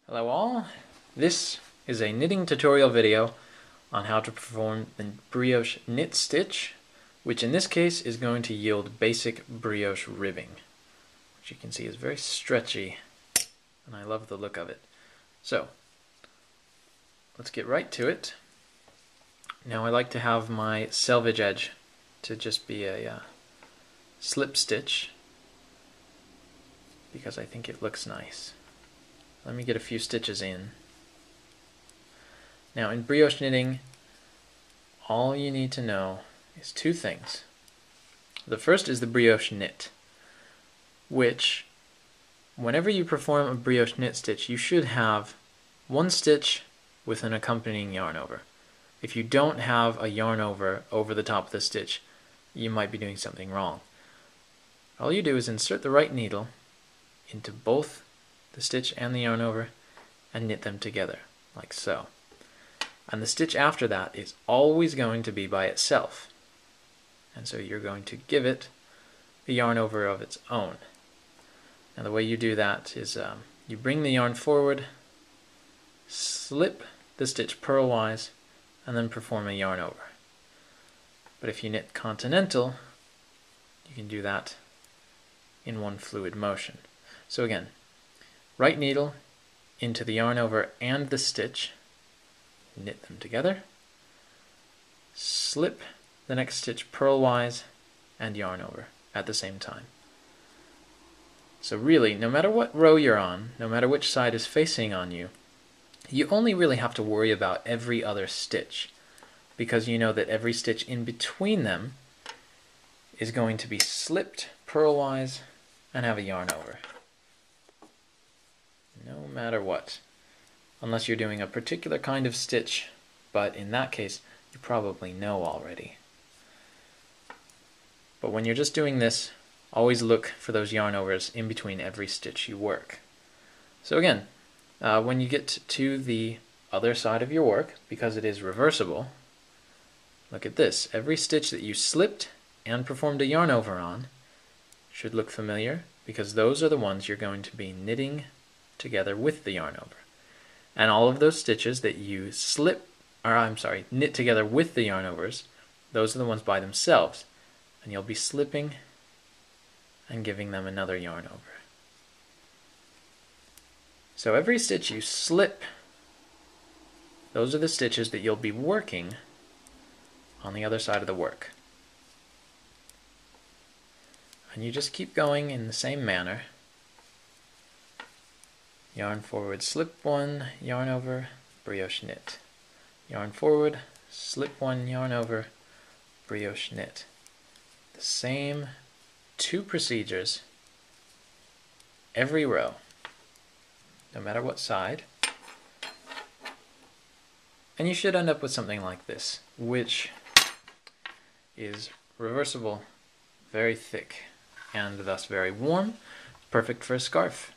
Hello all, this is a knitting tutorial video on how to perform the brioche knit stitch, which in this case is going to yield basic brioche ribbing, which you can see is very stretchy and I love the look of it. So let's get right to it. Now I like to have my selvage edge to just be a slip stitch because I think it looks nice. Let me get a few stitches in. Now in brioche knitting, all you need to know is two things. The first is the brioche knit, which whenever you perform a brioche knit stitch, you should have one stitch with an accompanying yarn over. If you don't have a yarn over the top of the stitch, you might be doing something wrong. All you do is insert the right needle into both the stitch and the yarn over and knit them together, like so. And the stitch after that is always going to be by itself. And so you're going to give it a yarn over of its own. Now the way you do that is you bring the yarn forward, slip the stitch purlwise, and then perform a yarn over. But if you knit continental, you can do that in one fluid motion. So again, right needle into the yarn over and the stitch, knit them together, slip the next stitch purlwise and yarn over at the same time. So really, no matter what row you're on, no matter which side is facing on you, you only really have to worry about every other stitch, because you know that every stitch in between them is going to be slipped purlwise and have a yarn over. No matter what, unless you're doing a particular kind of stitch, but in that case you probably know already. But when you're just doing this, always look for those yarn overs in between every stitch you work. So again, when you get to the other side of your work, because it is reversible, look at this. Every stitch that you slipped and performed a yarn over on should look familiar, because those are the ones you're going to be knitting together with the yarn over. And all of those stitches that you knit together with the yarn overs, those are the ones by themselves, and you'll be slipping and giving them another yarn over. So every stitch you slip, those are the stitches that you'll be working on the other side of the work. And you just keep going in the same manner. Yarn forward, slip one, yarn over, brioche knit. Yarn forward, slip one, yarn over, brioche knit. The same two procedures every row, no matter what side. And you should end up with something like this, which is reversible, very thick, and thus very warm, perfect for a scarf.